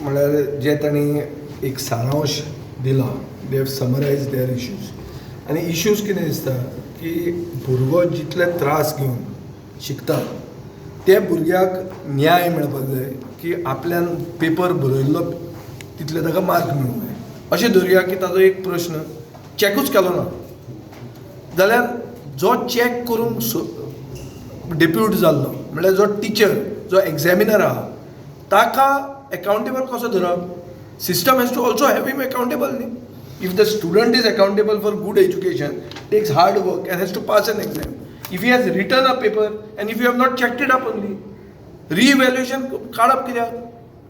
म्हळ्यार जे तांणी एक सारांश दिला, दे हॅव समरायज देयर इश्यूज. आनी इश्यूज कितें दिसता की भुरगो जितले त्रास घेवन शिकता त्या भुरग्याक न्याय मेळपाक जाय की आपल्यान पेपर बरयल्लो तितले ताका मार्क मेळूंक जाय. अशें धरुया की ताजो एक प्रश्न चॅकूच केलो ना जाल्यार जो चॅक करूंक डेप्यूट जाल्लो म्हळ्यार जो टिचर जो एग्जामिनर आहा ताका अकाउंटेबल कसो धरप. System has to also have him accountable न्ही. If the student is accountable for good education, takes hard work and has to pass an exam. If he has written a paper and if you have not checked it up only, re-evaluation काढप कित्याक?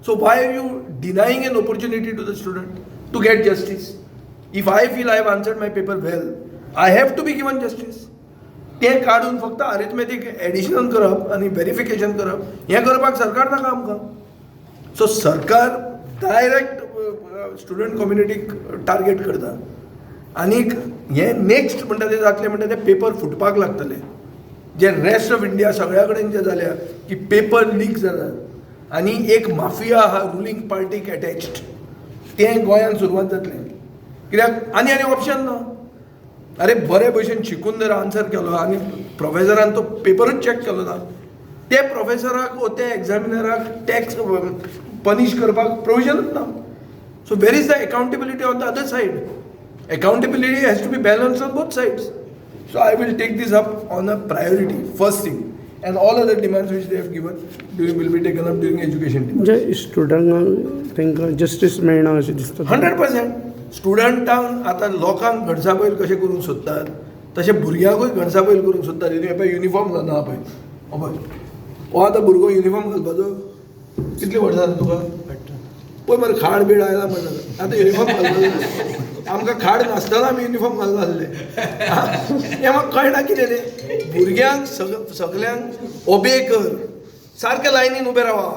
So why are you denying an opportunity to the student to get justice? If I feel I have answered my paper well, I have to be given justice. ते काढून फक्त अरिथमेटीक addition करप आनी verification करप हें करपाक सरकार नाका आमकां. सो सरकार डायरेक्ट स्टुडंट कम्युनिटीक टार्गेट करता. आनीक हें नेक्स्ट म्हणटा तें जातलें म्हणटा तें पेपर फुटपाक लागतले. जे रेस्ट ऑफ इंडिया सगळ्या कडेन जें जाल्या की पेपर लीक जातात आनी एक माफिया आहा रुलींग पार्टीक एटॅच्ड तें गोंयांत सुरवात जातलें. कित्याक आनी ऑप्शन ना. अरे बरे भशेन शिकून जर आन्सर केलो आनी प्रोफेसरान तो पेपरूच चॅक केलो ना ते प्रोफेसराक वो ते एग्जामिनराक टॅक्स पनीश करपाक प्रोविजनूच ना. So where is the accountability on the other side? Accountability has to be balanced on both sides. So I will take this up on a priority, first thing. And all other demands which they have given will be taken up during education demands. म्हणजे स्टुडंटांक तांकां justice मेळना अशें दिसता. 100%. स्टुडंटांक आतां लोकांक घडसापयल कशें करूंक सोदतात तशें भुरग्यांकूय घडसापयल करूंक सोदतात. हे पळय युनिफॉर्म घालना पळय हो पळय हो आतां भुरगो युनिफॉर्म घालपाचो कितलीं वर्सां जाता तुका? पळय मरे खाड बीड आयला म्हणटा आतां युनिफॉर्म घालपाचो. आमकां खाड नासतना आमी युनिफॉर्म घालून आसले. हें म्हाका कळना कितें तें. भुरग्यांक सगल्यांक ओबे कर, सारके लायनीन उबे रावा,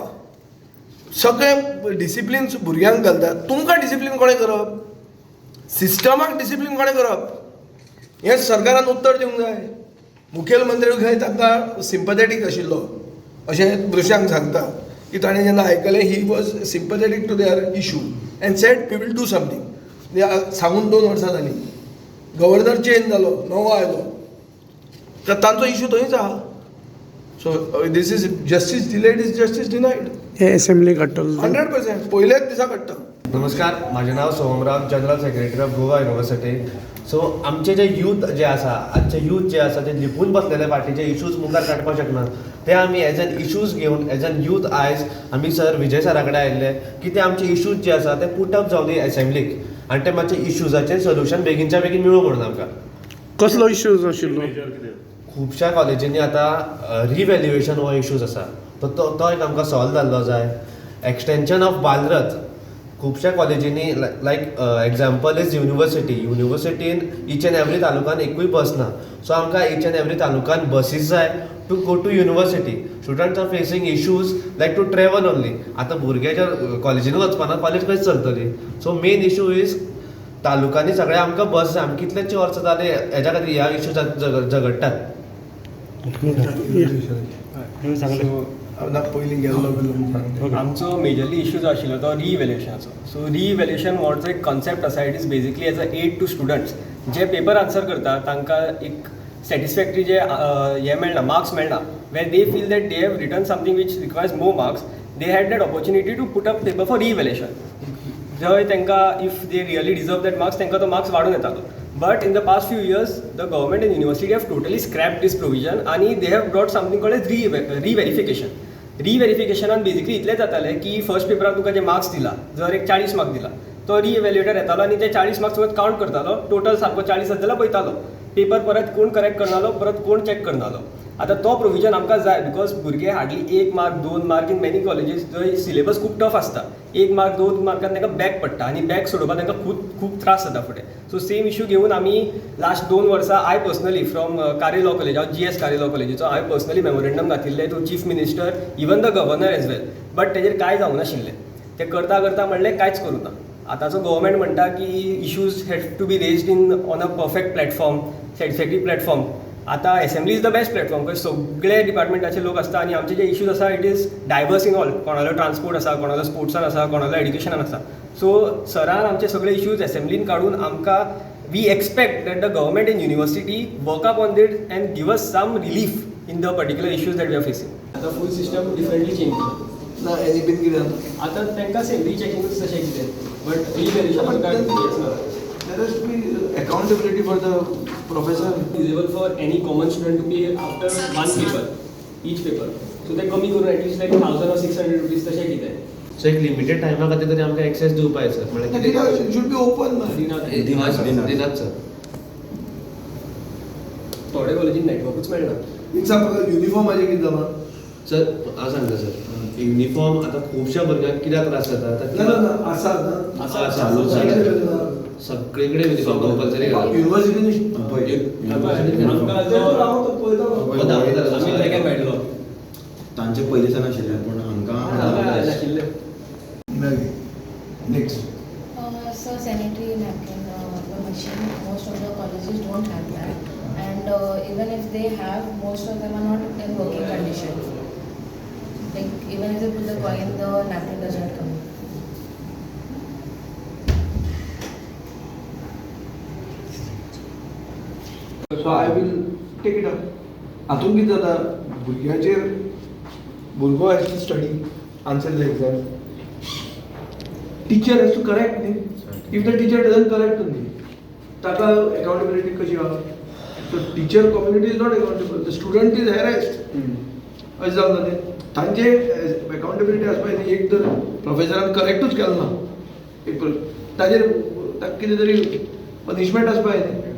सगळे डिसिप्लीन भुरग्यांक घालतात. तुमकां डिसिप्लीन कोणें करप? सिस्टमाक डिसिप्लीन कोणें करप? हें सरकारान उत्तर दिवंक जाय. मुखेलमंत्री खंय तांकां सिंपथेटीक आशिल्लो अशें भृशांक सांगता की ताणें जेन्ना आयकलें he was sympathetic to their issue and said we will do something. सांगून 2 वर्सां जालीं. गव्हर्नर चेंज जालो, नवो आयलो, तर तांचो इशू थंयच आहा. So this is justice delayed is justice denied. हे असेंब्ली काडटलो 100% पयलेच दिसा काडटा. नमस्कार, माझे नाव Somrao, general secretary of Goa university. So आमचे जे यूथ जे आसा, आजचे यूथ जे आसा ते लिपून बसलेले पार्टीचे इश्यूज मुखार काडपाक शकना. ते आमी एज एन इश्यूज घेवन एज एन यूथ आयज आमी सर विजय सरा कडेन आयिल्ले की ते आमचे इश्यूज जे आसा ते पुट अप जावन दी असेंब्लीक आनी ते मातशे इश्यूजाचें सोल्युशन बेगीनच्या बेगीन मेळूं म्हणून आमकां. कसलो इश्यूज आशिल्लो? खुबश्या कॉलेजींनी आतां रिवॅल्युएशन हो इश्यूज आसा तो एक आमकां सॉल्व जाल्लो जाय. एक्सटेंशन ऑफ बालरथ खुबश्या कॉलेजींनी लायक एग्जाम्पल इज युनिवर्सिटीन ईच एंड एवरी तालुकान एकूय बस ना. सो आमकां ईच एंड एवरी तालुकान बसीस जाय to go to university. Students are facing issues like to travel only. आतां भुरग्याच्या कॉलेजीन वचपाना कॉलेज कशी चलतली? सो मेन इशू इज तालुकांनी सगळे आमकां बस जाय. आमी कितलेशे वर्सां जाले हेज्या खातीर ह्या इश्यू झगडटात. पयलीं गेल्लो आमचो मेजरली इश्यू जो आशिल्लो तो रिइवॅल्युएशनाचो. सो रिइवॅल्युएशन हो जो एक कॉन्सेप्ट आसा it is basically as a aid to students जे पेपर आन्सर करता तांकां एक सॅटिस्फॅक्टरी जे हे मेळना, मार्क्स मेळना, where they feel that they have written something which requires more marks, they had that opportunity to put up paper for reevaluation. जंय तांकां if they really deserve that marks तांकां तो मार्क्स वाडून येतालो. But in the past few years, the government and university have totally scrapped this provision and they have brought something called as re-verification. Re-verificationan basically इतलें जातालें की first पेपराक तुका जे marks दिला, जर एक 40 मार्क्स दिला, तो री-इवॅल्युएटर येतालो आनी ते 40 मार्क्स सगळं कावंट करतालो, टोटल सारको 40 जाल्यार पळयतालो. पेपर परत कोण करेक्ट करनालो, परत कोण चॅक करनालो. आतां तो प्रोविजन आमकां जाय बिकॉज भुरगे hardly 1 mark 2 mark in many colleges जंय सिलेबस खूब टफ आसता. 1 मार्क 2 मार्कान तांकां बॅक पडटा आनी बॅक सोडोवपाक तांकां खूब त्रास जाता फुडें. सो सेम इश्यू घेवन आमी लास्ट 2 वर्सां हांव personally from Kare law college, हांव GS कार्य लॉ कॉलेजीचो हांवें पर्सनली मेमोरेंडम घातिल्ले to chief minister, even the governor as well. But तेजेर कांय जावंक नाशिल्लें. ते करता करता म्हणलें कांयच करूं ना. आतांचो गव्हर्मेंट म्हणटा की issues have to be raised in on a perfect platform, satisfactory platform. आतां assembly is the best platform because सगळे डिपार्टमेंटाचे लोक आसता आनी आमचे जे इश्यूज आसा it is diverse in all. कोणालो ट्रान्सपोर्ट आसा, कोणालो स्पोर्ट्सान आसा, कोणालो एड्युकेशनान आसा. सो सरान आमचे सगळे इश्यूज एसेंब्लीन काडून आमकां we expect that the government in university work up on it and give us some relief in the particular issues that we are facing. आतां फूल सिस्टम डिफरंटली चेंज केला. ना एनी बीन कितें जाता आतां तांकां सेम रिचेकिंग तशें कितें but रिवॅल्युएशन there has to be accountability for the professor. feasible for any common student to pay after one paper, each paper. So they कमी करून at least like 1000 or 600 rupees तशें कितें. सो एक limited टायमा खातीर तरी आमकां एक्सेस दिवपाक जाय sir. Like, it should be open. दिनात सर. थोड्या कॉलेजीन नेटवर्कूच मेळना. एक्झाम्पल युनिफॉर्माचें कितें जालां? सर हांव सांगता सर युनिफॉर्म आतां खुबश्या भुरग्यांक कित्याक त्रास जाता ना आसा ना आसा चालू सगळे कडेन युनिफॉर्म कंपल्सरी युनिव्हर्सिटीन मेळटलो तांचे पयलींच्यान आशिल्लें पूण हांकां next So sanitary napkin machine, most of the colleges don't have that, and even if they have, most of them are not in working condition. Like even if they put the coin, the napkin doesn't come. So I will take it up. हातून कितें जाता भुरग्याचेर भुरगो has to study answer the exam. Teacher has to correct न्ही. If the teacher doesn't correct न्ही ताका accountability कशी आहा. So teacher community is not accountable. The student is harassed. अशें जावन जालें. तांचे अकाउंटेबिलिटी आसपाक जाय. एक तर प्रोफेसरान करेक्टूच केलो ना एक ताजेर ताका कितें तरी पनिशमेंट आसपाक जाय न्ही.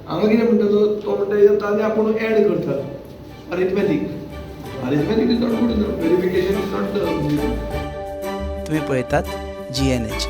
हांगा कितें म्हणटा तो म्हणटा ताणें आपूण एड करता arithmetic is not good enough. Verification is not the. तुम्ही पळयतात GNH.